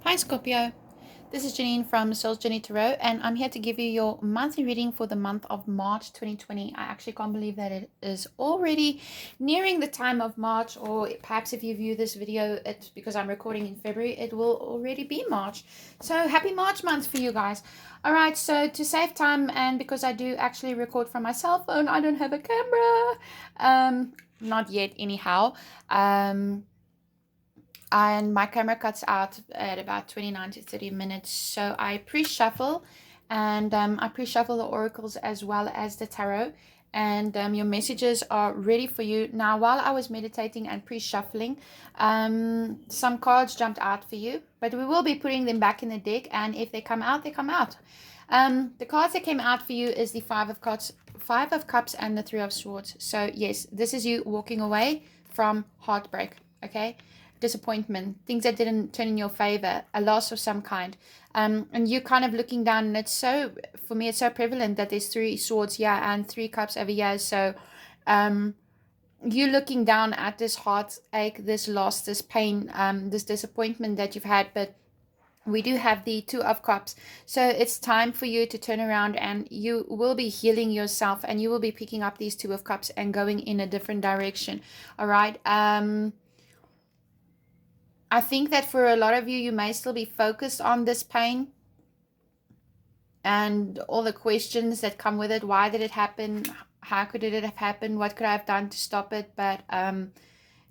Hi Scorpio, this is Janine from Soul's Journey Tarot, and I'm here to give you your monthly reading for the month of March 2020. I actually can't believe that it is already nearing the time of March, or perhaps if you view this video, it's because I'm recording in February, it will already be March. So happy March month for you guys. Alright, so to save time, and because I do actually record from my cell phone, I don't have a camera. Not yet anyhow. And my camera cuts out at about 29 to 30 minutes, so I pre-shuffle, and I pre-shuffle the oracles as well as the tarot, and your messages are ready for you. Now, while I was meditating and pre-shuffling, some cards jumped out for you, but we will be putting them back in the deck, and if they come out, they come out. The cards that came out for you is the Five of Cups and the Three of Swords. So yes, this is you walking away from heartbreak, okay? Disappointment, things that didn't turn in your favor, a loss of some kind, and you kind of looking down, and it's so, for me, it's so prevalent that there's three swords here and three cups over here. So you looking down at this heartache, this loss, this pain, this disappointment that you've had, but we do have the Two of Cups. So it's time for you to turn around, and you will be healing yourself, and you will be picking up these Two of Cups and going in a different direction. All right. I think that for a lot of you, you may still be focused on this pain and all the questions that come with it. Why did it happen? How could it have happened? What could I have done to stop it? But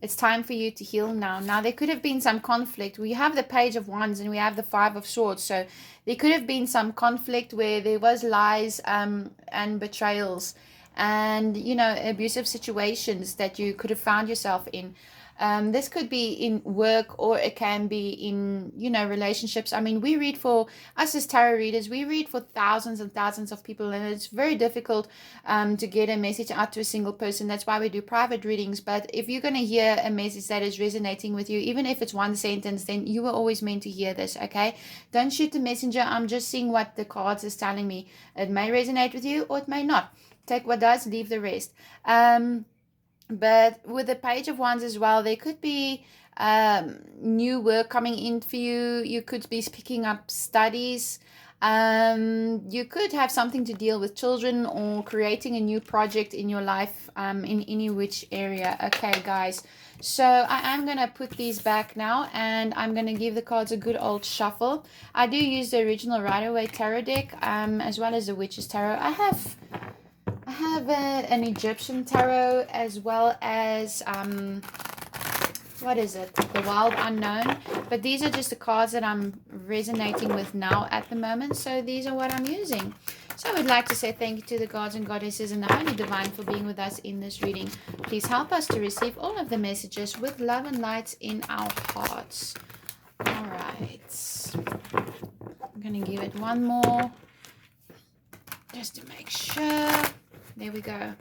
it's time for you to heal now. Now, there could have been some conflict. We have the Page of Wands and we have the Five of Swords. So there could have been some conflict where there was lies and betrayals and, you know, abusive situations that you could have found yourself in. This could be in work, or it can be in, you know, relationships. I mean, we read, for us as tarot readers, we read for thousands and thousands of people, and it's very difficult to get a message out to a single person. That's why we do private readings. But if you're going to hear a message that is resonating with you, even if it's one sentence, then you were always meant to hear this, okay? Don't shoot the messenger. I'm just seeing what the cards is telling me. It may resonate with you or it may not. Take what does, leave the rest. But with the Page of Wands as well, there could be new work coming in for you. You could be picking up studies. You could have something to deal with children, or creating a new project in your life, in any which area. Okay, guys. So I am going to put these back now, and I'm going to give the cards a good old shuffle. I do use the original Rider-Waite tarot deck, as well as the Witch's Tarot. I have an Egyptian tarot, as well as what is it, the Wild Unknown, but these are just the cards that I'm resonating with now at the moment, so these are what I'm using. So I would like to say thank you to the gods and goddesses and the Holy Divine for being with us in this reading. Please help us to receive all of the messages with love and light in our hearts. All right, I'm gonna give it one more just to make sure. There we go.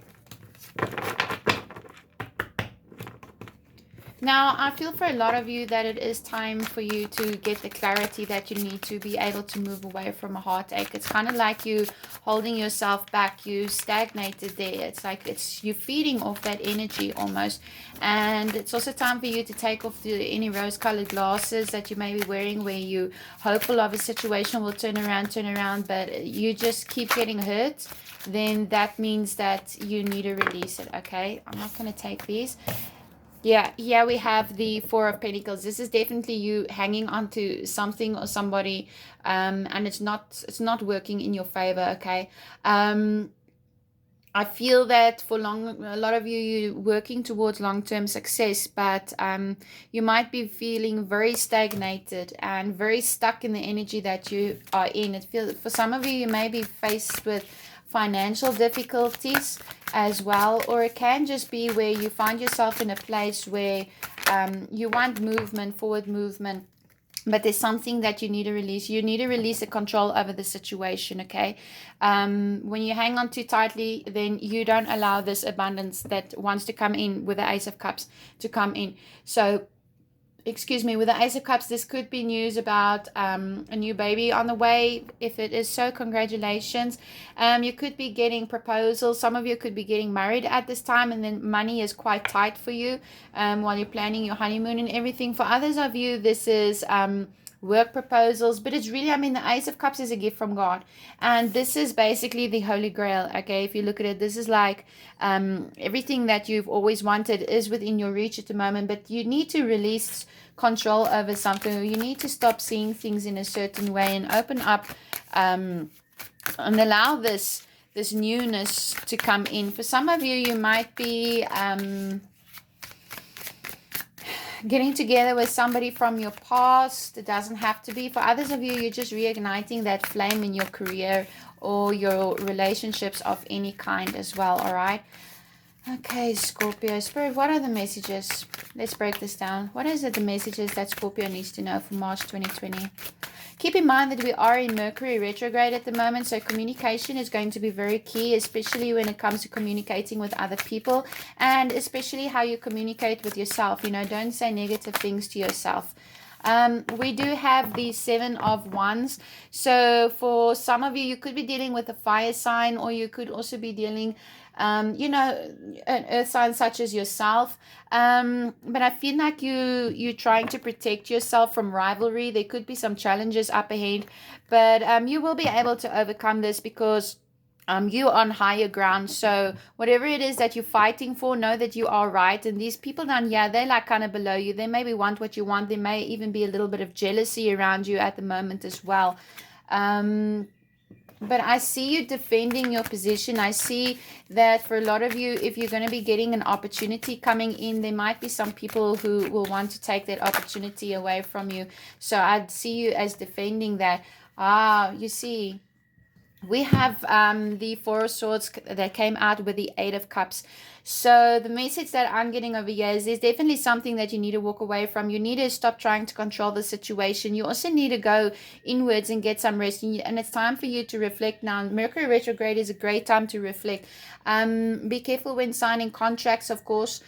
Now, I feel for a lot of you that it is time for you to get the clarity that you need to be able to move away from a heartache. It's kind of like you holding yourself back. You stagnated there. It's like you feeding off that energy almost. And it's also time for you to take off any rose-colored glasses that you may be wearing, where you hopeful of a situation will turn around, but you just keep getting hurt. Then that means that you need to release it, okay? I'm not going to take these. Yeah, here we have the Four of Pentacles. This is definitely you hanging on to something or somebody, and it's not working in your favor, okay? I feel that for a lot of you, you're working towards long-term success, but you might be feeling very stagnated and very stuck in the energy that you are in. It feels, for some of you, you may be faced with financial difficulties as well, or it can just be where you find yourself in a place where you want movement, forward movement, but there's something that you need to release. You need to release the control over the situation, okay? When you hang on too tightly, then you don't allow this abundance that wants to come in with the Ace of Cups to come in. So excuse me, with the Ace of Cups, this could be news about a new baby on the way. If it is so, congratulations. You could be getting proposals. Some of you could be getting married at this time, and then money is quite tight for you while you're planning your honeymoon and everything. For others of you, this is work proposals, but it's really, I mean, the Ace of Cups is a gift from God, and this is basically the Holy Grail. Okay, if you look at it, this is like everything that you've always wanted is within your reach at the moment, but you need to release control over something. You need to stop seeing things in a certain way and open up and allow this newness to come in. For some of you, you might be getting together with somebody from your past. It doesn't have to be. For others of you, you're just reigniting that flame in your career or your relationships of any kind as well. All right. Okay, Scorpio. Spirit, what are the messages? Let's break this down. What is it, the messages that Scorpio needs to know for March 2020? Keep in mind that we are in Mercury retrograde at the moment, so communication is going to be very key, especially when it comes to communicating with other people, and especially how you communicate with yourself. You know, don't say negative things to yourself. We do have the 7 of Wands. So for some of you, you could be dealing with a fire sign, or you could also be dealing you know, an earth sign such as yourself. But I feel like you're trying to protect yourself from rivalry. There could be some challenges up ahead, but you will be able to overcome this because you're on higher ground. So whatever it is that you're fighting for, know that you are right. And these people down here, they're like kind of below you. They maybe want what you want. There may even be a little bit of jealousy around you at the moment as well. But I see you defending your position. I see that for a lot of you, if you're going to be getting an opportunity coming in, there might be some people who will want to take that opportunity away from you. So I'd see you as defending that. You see, we have the 4 of Swords that came out with the 8 of Cups. So the message that I'm getting over here is there's definitely something that you need to walk away from. You need to stop trying to control the situation. You also need to go inwards and get some rest. And it's time for you to reflect now. Mercury retrograde is a great time to reflect. Be careful when signing contracts, of course.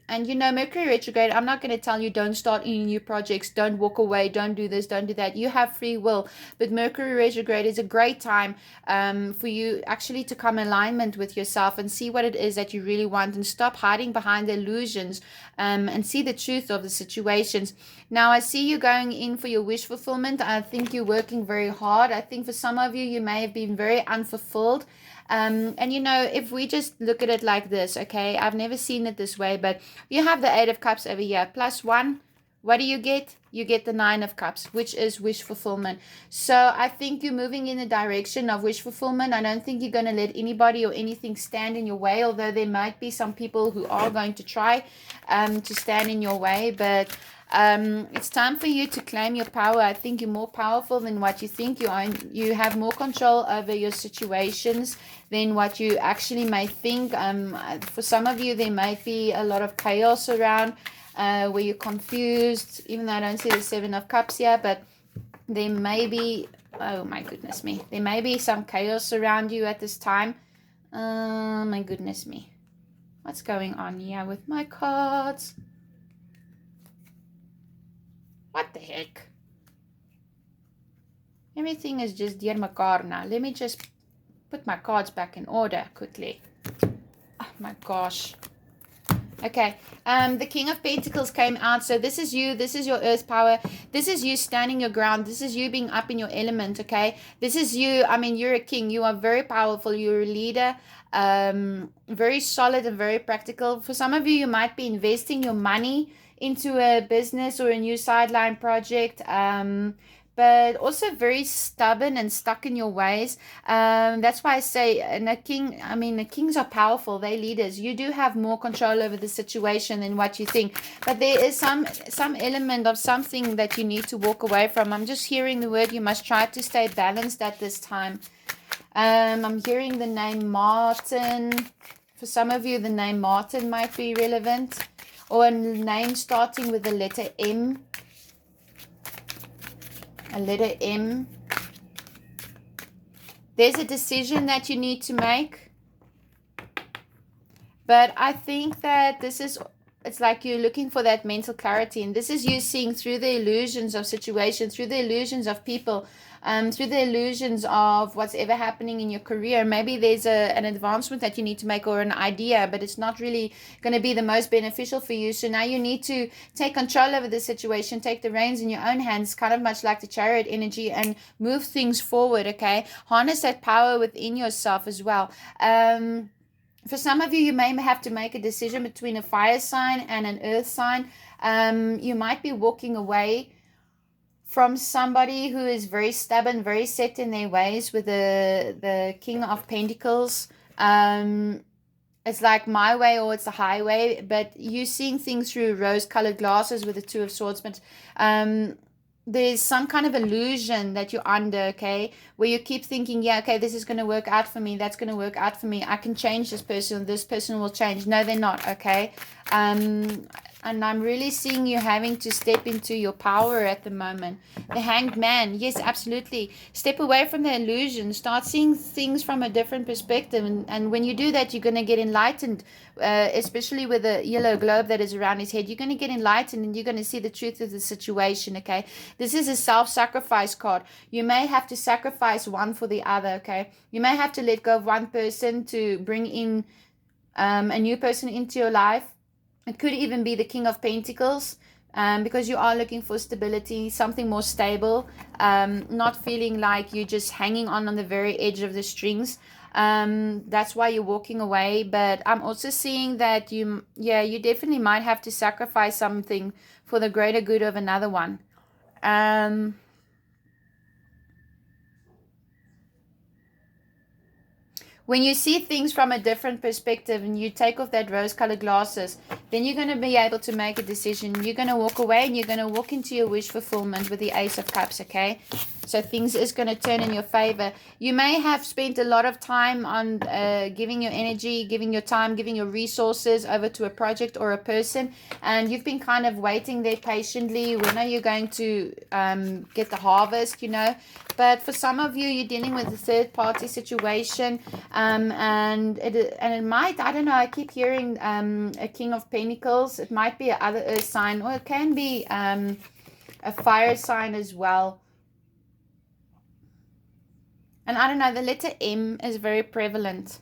And you know, Mercury retrograde, I'm not going to tell you don't start any new projects, don't walk away, don't do this, don't do that. You have free will. But Mercury retrograde is a great time for you actually to come in alignment with yourself and see what it is that you really want, and stop hiding behind the illusions and see the truth of the situations. Now, I see you going in for your wish fulfillment. I think you're working very hard. I think for some of you, you may have been very unfulfilled. And you know, if we just look at it like this, okay, I've never seen it this way, but you have the 8 of Cups over here, +1. What do you get? You get the 9 of Cups, which is wish fulfillment. So I think you're moving in the direction of wish fulfillment. I don't think you're going to let anybody or anything stand in your way, although there might be some people who are going to try to stand in your way, but it's time for you to claim your power. I think you're more powerful than what you think you are. You have more control over your situations than what you actually may think. For some of you, there might be a lot of chaos around where you're confused, even though I don't see the 7 of Cups here, but there may be, oh my goodness me, there may be some chaos around you at this time. My goodness me. What's going on here with my cards? What the heck? Everything is just dear mekaar now. Let me just put my cards back in order quickly. Oh my gosh. Okay, the King of Pentacles came out. So this is you. This is your earth power. This is you standing your ground. This is you being up in your element, okay? This is you. I mean, you're a king. You are very powerful. You're a leader. Very solid and very practical. For some of you, you might be investing your money into a business or a new sideline project, but also very stubborn and stuck in your ways. That's why I say, and the kings are powerful. They're leaders. You do have more control over the situation than what you think, but there is some element of something that you need to walk away from. I'm just hearing the word, you must try to stay balanced at this time. I'm hearing the name Martin. For some of you, the name Martin might be relevant, or a name starting with the letter M. A letter M. There's a decision that you need to make. But I think that this is it's like you're looking for that mental clarity, and this is you seeing through the illusions of situations, through the illusions of people, through the illusions of what's ever happening in your career. Maybe there's an advancement that you need to make or an idea, but it's not really going to be the most beneficial for you. So now you need to take control over the situation, take the reins in your own hands, kind of much like the chariot energy, and move things forward, okay? Harness that power within yourself as well. For some of you, you may have to make a decision between a fire sign and an earth sign. You might be walking away from somebody who is very stubborn, very set in their ways, with the King of Pentacles. It's like my way or it's the highway, but you seeing things through rose-colored glasses with the Two of Swords. But there's some kind of illusion that you're under, okay, where you keep thinking, yeah, okay, this is going to work out for me, that's going to work out for me, I can change this person will change. No, they're not, okay? And I'm really seeing you having to step into your power at the moment. The Hanged Man, yes, absolutely. Step away from the illusion. Start seeing things from a different perspective. And when you do that, you're going to get enlightened, especially with the yellow globe that is around his head. You're going to get enlightened and you're going to see the truth of the situation, okay? This is a self-sacrifice card. You may have to sacrifice one for the other, okay? You may have to let go of one person to bring in a new person into your life. It could even be the King of Pentacles, because you are looking for stability, something more stable, not feeling like you're just hanging on the very edge of the strings. That's why you're walking away. But I'm also seeing that you definitely might have to sacrifice something for the greater good of another one. When you see things from a different perspective and you take off that rose-colored glasses, then you're going to be able to make a decision. You're going to walk away and you're going to walk into your wish fulfillment with the Ace of Cups, okay? So things is going to turn in your favor. You may have spent a lot of time on giving your energy, giving your time, giving your resources over to a project or a person, and you've been kind of waiting there patiently. When are you going to get the harvest, you know? But for some of you, you're dealing with a third-party situation, and it might, I don't know, I keep hearing a King of Pentacles. It might be another earth sign, or it can be a fire sign as well. And I don't know, the letter M is very prevalent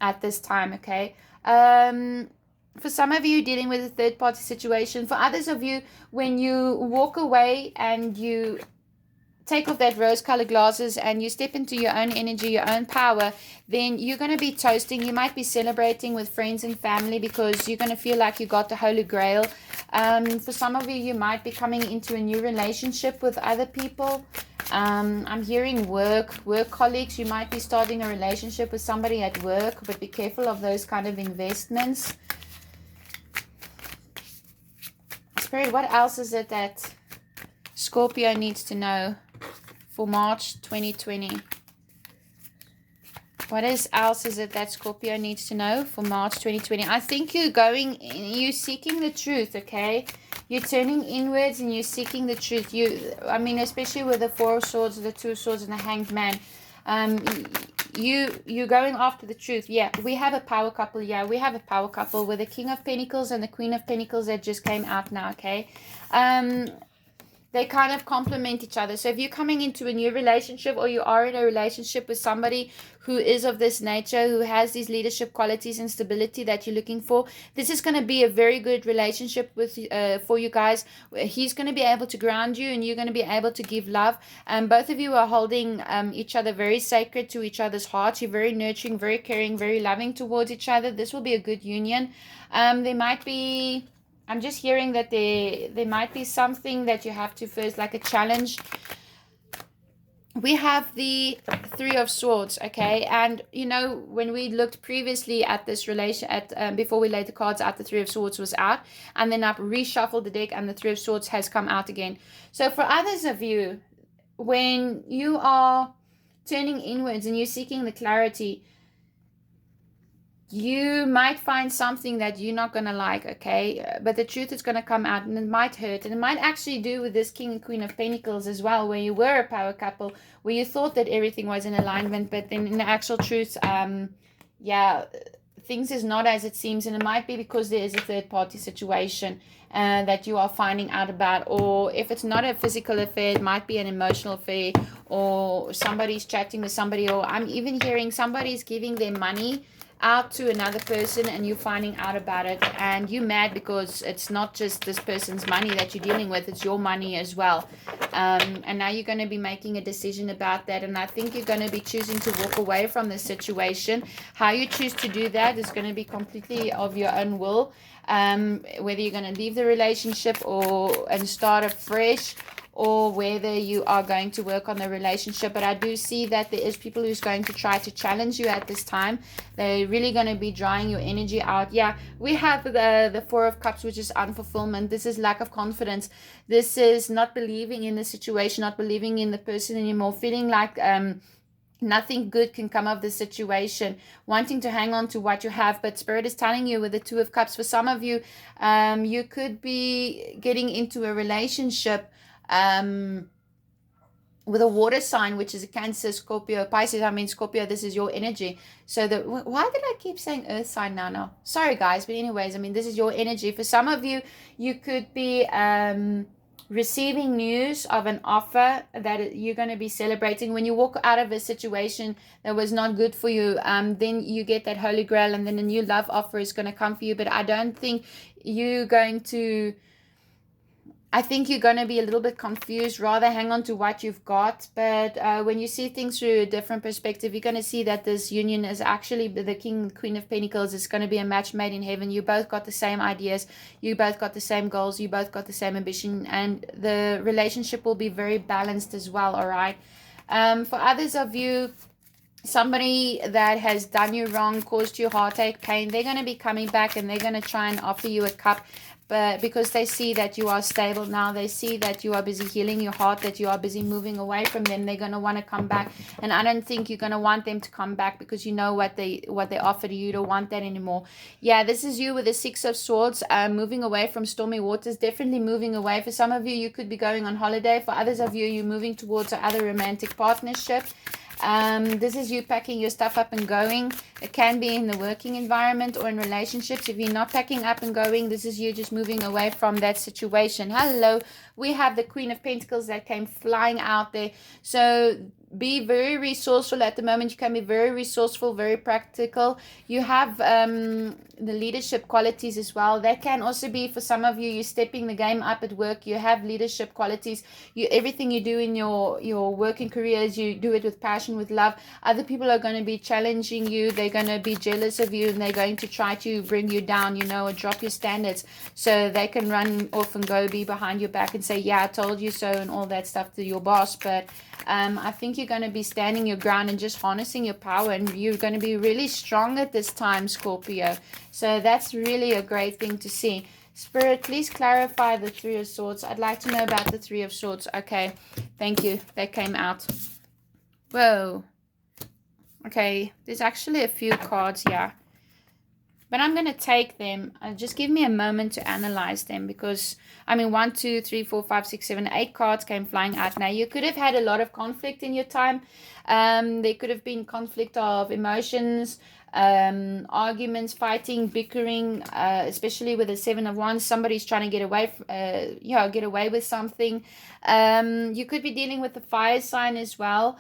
at this time, okay? For some of you, dealing with a third-party situation. For others of you, when you walk away and you take off that rose-colored glasses and you step into your own energy, your own power, then you're going to be toasting. You might be celebrating with friends and family because you're going to feel like you got the Holy Grail. For some of you, you might be coming into a new relationship with other people. I'm hearing work colleagues. You might be starting a relationship with somebody at work, but be careful of those kind of investments. Spirit, what else is it that Scorpio needs to know for March 2020? What else is it that Scorpio needs to know for March 2020? I think you're seeking the truth, okay? You're turning inwards and you're seeking the truth. I mean, especially with the Four of Swords, the Two of Swords, and the Hanged Man. You're going after the truth. Yeah, we have a power couple. Yeah, we have a power couple with the King of Pentacles and the Queen of Pentacles that just came out now, okay? They kind of complement each other. So if you're coming into a new relationship, or you are in a relationship with somebody who is of this nature, who has these leadership qualities and stability that you're looking for, this is going to be a very good relationship with for you guys. He's going to be able to ground you and you're going to be able to give love. Both of you are holding each other very sacred to each other's hearts. You're very nurturing, very caring, very loving towards each other. This will be a good union. There might be... I'm just hearing that there might be something that you have to first, like a challenge. We have the Three of Swords, okay? And, you know, when we looked previously at this relation, before we laid the cards out, the Three of Swords was out. And then I've reshuffled the deck and the Three of Swords has come out again. So for others of you, when you are turning inwards and you're seeking the clarity, you might find something that you're not going to like, okay? But the truth is going to come out and it might hurt. And it might actually do with this King and Queen of Pentacles as well, where you were a power couple, where you thought that everything was in alignment, but then in the actual truth, things is not as it seems, and it might be because there is a third party situation that you are finding out about, or if it's not a physical affair, it might be an emotional affair, or somebody's chatting with somebody, or I'm even hearing somebody's giving their money out to another person and you're finding out about it, and you mad because it's not just this person's money that you're dealing with, it's your money as well. And now you're going to be making a decision about that, and I think you're going to be choosing to walk away from this situation. How you choose to do that is going to be completely of your own will, whether you're going to leave the relationship and start afresh, or whether you are going to work on the relationship. But I do see that there is people who's going to try to challenge you at this time. They're really going to be drying your energy out. Yeah, we have the Four of Cups, which is unfulfillment. This is lack of confidence. This is not believing in the situation, not believing in the person anymore, feeling like nothing good can come of this situation, wanting to hang on to what you have. But Spirit is telling you with the Two of Cups, for some of you, you could be getting into a relationship with a water sign, which is a Cancer, Scorpio, Pisces. I mean, Scorpio, this is your energy. So why did I keep saying earth sign now? Sorry, guys. But anyways, I mean, this is your energy. For some of you, you could be receiving news of an offer that you're going to be celebrating. When you walk out of a situation that was not good for you, then you get that Holy Grail, and then a new love offer is going to come for you. But I don't think you're going to... I think you're going to be a little bit confused, rather hang on to what you've got. But when you see things through a different perspective, you're going to see that this union is actually the King, Queen of Pentacles. It's going to be a match made in heaven. You both got the same ideas. You both got the same goals. You both got the same ambition. And the relationship will be very balanced as well, all right? For others of you, somebody that has done you wrong, caused you heartache, pain, they're going to be coming back and they're going to try and offer you a cup. But because they see that you are stable now, they see that you are busy healing your heart, that you are busy moving away from them, they're going to want to come back. And I don't think you're going to want them to come back, because you know what they offer to you. You don't want that anymore. Yeah, this is you with the Six of Swords, moving away from stormy waters, definitely moving away. For some of you, you could be going on holiday. For others of you, you're moving towards another romantic partnership. This is you packing your stuff up and going. It can be in the working environment or in relationships. If you're not packing up and going, this is you just moving away from that situation. Hello, we have the Queen of Pentacles that came flying out there. So be very resourceful at the moment. You can be very resourceful, very practical. You have the leadership qualities as well. That can also be, for some of you, you're stepping the game up at work. You have leadership qualities. Everything you do in your working careers, you do it with passion, with love. Other people are going to be challenging you. They're going to be jealous of you, and they're going to try to bring you down, or drop your standards, so they can run off and go be behind your back and say, yeah, I told you so, and all that stuff to your boss. But I think you're going to be standing your ground and just harnessing your power, and you're going to be really strong at this time, Scorpio. So that's really a great thing to see. Spirit, please clarify the Three of Swords. I'd like to know about the Three of Swords. Okay, thank you. That came out. Whoa. Okay, there's actually a few cards here, but I'm going to take them. Just give me a moment to analyze them, because, I mean, 1, 2, 3, 4, 5, 6, 7, 8 cards came flying out. Now, you could have had a lot of conflict in your time. There could have been conflict of emotions, arguments, fighting, bickering, especially with the Seven of Wands. Somebody's trying to get away, get away with something. You could be dealing with the fire sign as well.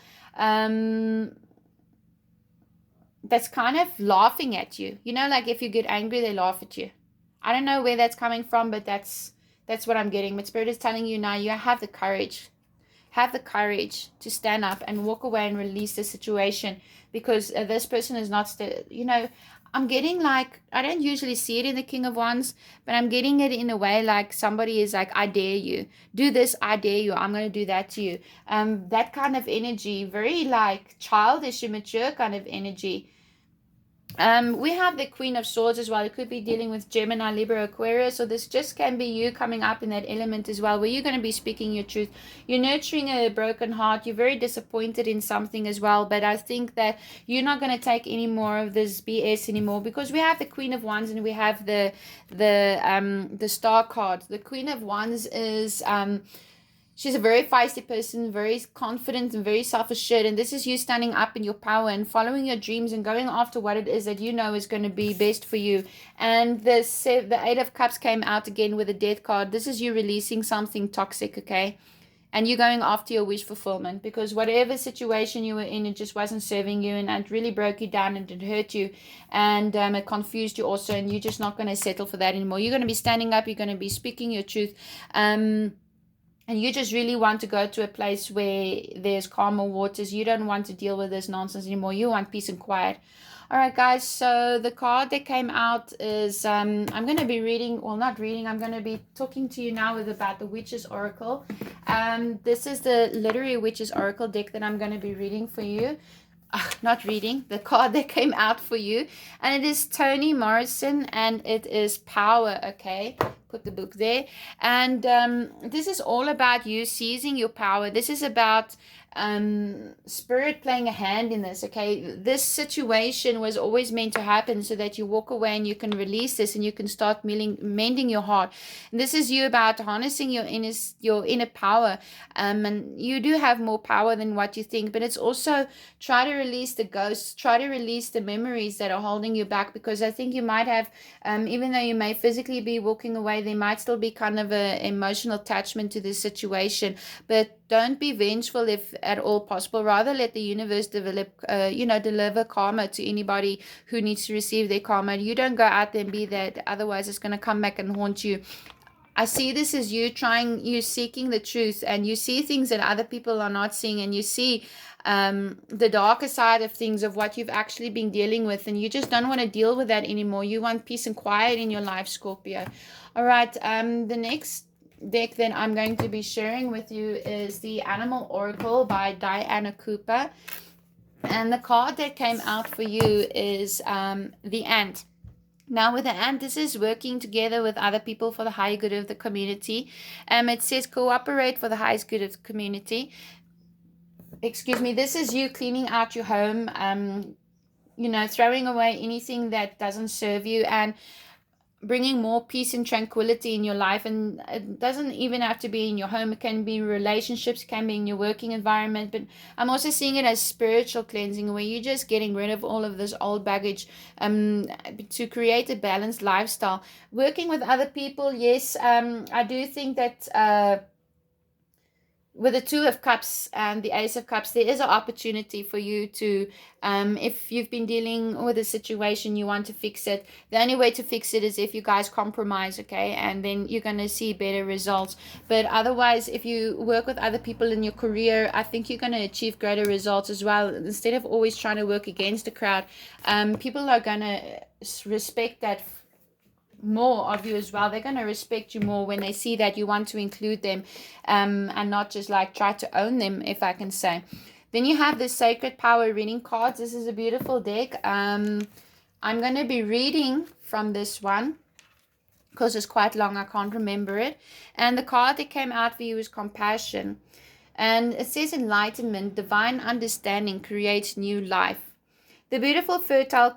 That's kind of laughing at you. Like if you get angry, they laugh at you. I don't know where that's coming from, but that's what I'm getting. But Spirit is telling you now, you have the courage. Have the courage to stand up and walk away and release the situation, because this person is not I'm getting like, I don't usually see it in the King of Wands, but I'm getting it in a way like somebody is like, I dare you. Do this, I dare you. I'm going to do that to you. That kind of energy, very like childish, immature kind of energy. We have the Queen of Swords as well. It could be dealing with Gemini, Libra, Aquarius. So this just can be you coming up in that element as well, where you're going to be speaking your truth. You're nurturing a broken heart. You're very disappointed in something as well. But I think that you're not going to take any more of this BS anymore, because we have the Queen of Wands and we have the Star card. The Queen of Wands is She's a very feisty person, very confident and very self-assured. And this is you standing up in your power and following your dreams and going after what it is that you know is going to be best for you. And the Eight of Cups came out again with a Death card. This is you releasing something toxic, okay? And you're going after your wish fulfillment, because whatever situation you were in, it just wasn't serving you, and it really broke you down and it hurt you, and it confused you also, and you're just not going to settle for that anymore. You're going to be standing up, you're going to be speaking your truth, and you just really want to go to a place where there's calmer waters. You don't want to deal with this nonsense anymore. You want peace and quiet. All right, guys. So the card that came out is, I'm going to be reading, well, not reading, I'm going to be talking to you now about the Witch's Oracle. This is the Literary Witch's Oracle deck that I'm going to be reading for you. Not reading, the card that came out for you, and it is Toni Morrison, and it is Power. Okay, put the book there. And this is all about you seizing your power. This is about spirit playing a hand in this. Okay, this situation was always meant to happen so that you walk away and you can release this and you can start mending your heart. And this is you about harnessing your inner power, and you do have more power than what you think, but it's also try to release the ghosts, try to release the memories that are holding you back, because I think you might have, even though you may physically be walking away, there might still be kind of an emotional attachment to this situation. But don't be vengeful if at all possible. Rather let the universe deliver karma to anybody who needs to receive their karma. You don't go out there and be that, otherwise it's going to come back and haunt you. I see this as you seeking the truth, and you see things that other people are not seeing, and you see the darker side of things, of what you've actually been dealing with, and you just don't want to deal with that anymore. You want peace and quiet in your life, Scorpio. All right, the next deck that I'm going to be sharing with you is the Animal Oracle by Diana Cooper, and the card that came out for you is the Ant. Now with the ant, this is working together with other people for the higher good of the community. It says cooperate for the highest good of the community. Excuse me, this is you cleaning out your home, throwing away anything that doesn't serve you, and bringing more peace and tranquility in your life. And it doesn't even have to be in your home. It can be relationships, it can be in your working environment. But I'm also seeing it as spiritual cleansing, where you're just getting rid of all of this old baggage to create a balanced lifestyle. Working with other people, yes, I do think that with the Two of Cups and the Ace of Cups, there is an opportunity for you to, if you've been dealing with a situation, you want to fix it. The only way to fix it is if you guys compromise, okay? And then you're going to see better results. But otherwise, if you work with other people in your career, I think you're going to achieve greater results as well. Instead of always trying to work against the crowd, people are going to respect that more of you as well. They're going to respect you more when they see that you want to include them, and not just like try to own them, if I can say. Then you have the Sacred Power reading cards. This is a beautiful deck. I'm going to be reading from this one because it's quite long. I can't remember it. And the card that came out for you is Compassion, and it says enlightenment, divine understanding creates new life. The beautiful fertile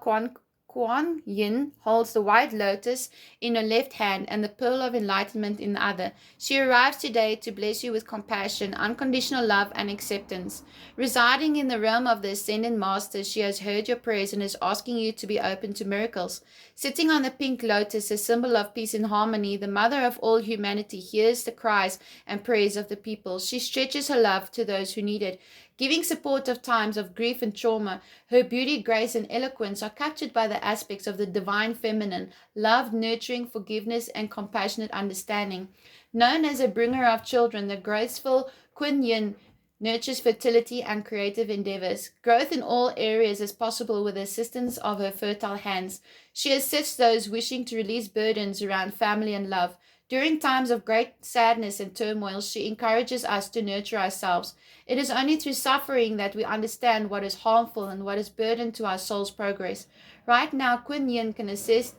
Kuan Yin holds the white lotus in her left hand and the pearl of enlightenment in the other. She arrives today to bless you with compassion, unconditional love, and acceptance. Residing in the realm of the Ascended Master, she has heard your prayers and is asking you to be open to miracles. Sitting on the pink lotus, a symbol of peace and harmony, the mother of all humanity hears the cries and prayers of the people. She stretches her love to those who need it. Giving support of times of grief and trauma, her beauty, grace, and eloquence are captured by the aspects of the divine feminine, love, nurturing, forgiveness, and compassionate understanding. Known as a bringer of children, the graceful Kuan Yin nurtures fertility and creative endeavors. Growth in all areas is possible with the assistance of her fertile hands. She assists those wishing to release burdens around family and love. During times of great sadness and turmoil, she encourages us to nurture ourselves. It is only through suffering that we understand what is harmful and what is burden to our soul's progress. Right now, Kuan Yin can assist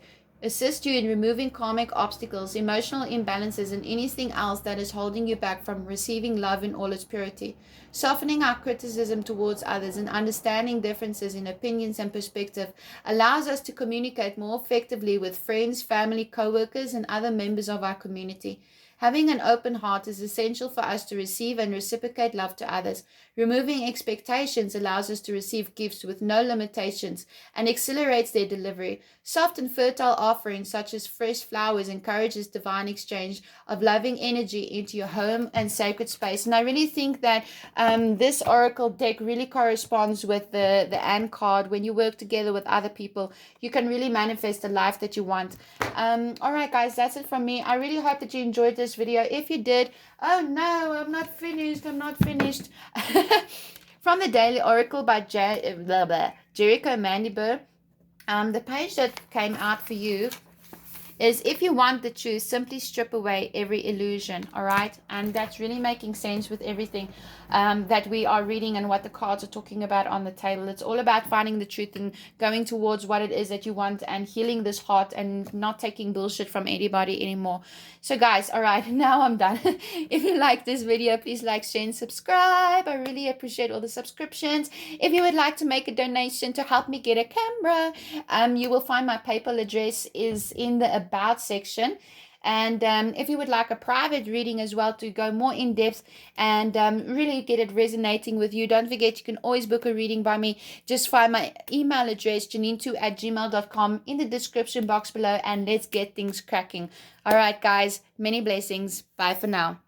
you in removing karmic obstacles, emotional imbalances, and anything else that is holding you back from receiving love in all its purity. Softening our criticism towards others and understanding differences in opinions and perspective allows us to communicate more effectively with friends, family, co-workers, and other members of our community. Having an open heart is essential for us to receive and reciprocate love to others. Removing expectations allows us to receive gifts with no limitations and accelerates their delivery. Soft and fertile offerings such as fresh flowers encourages divine exchange of loving energy into your home and sacred space. And I really think that this oracle deck really corresponds with the Anne card. When you work together with other people, you can really manifest the life that you want. All right, guys, that's it from me. I really hope that you enjoyed this video. If you did, oh no, I'm not finished. From the Daily Oracle by Jericho Mandibur, the page that came out for you is, if you want the truth, simply strip away every illusion. All right, and that's really making sense with everything that we are reading and what the cards are talking about on the table. It's all about finding the truth and going towards what it is that you want and healing this heart and not taking bullshit from anybody anymore. So guys, all right, now I'm done. If you like this video, please like, share, and subscribe. I really appreciate all the subscriptions. If you would like to make a donation to help me get a camera, you will find my PayPal address is in the About section. And if you would like a private reading as well to go more in depth and really get it resonating with you, don't forget you can always book a reading by me. Just find my email address, janine2@gmail.com, in the description box below, and let's get things cracking. All right, guys, many blessings. Bye for now.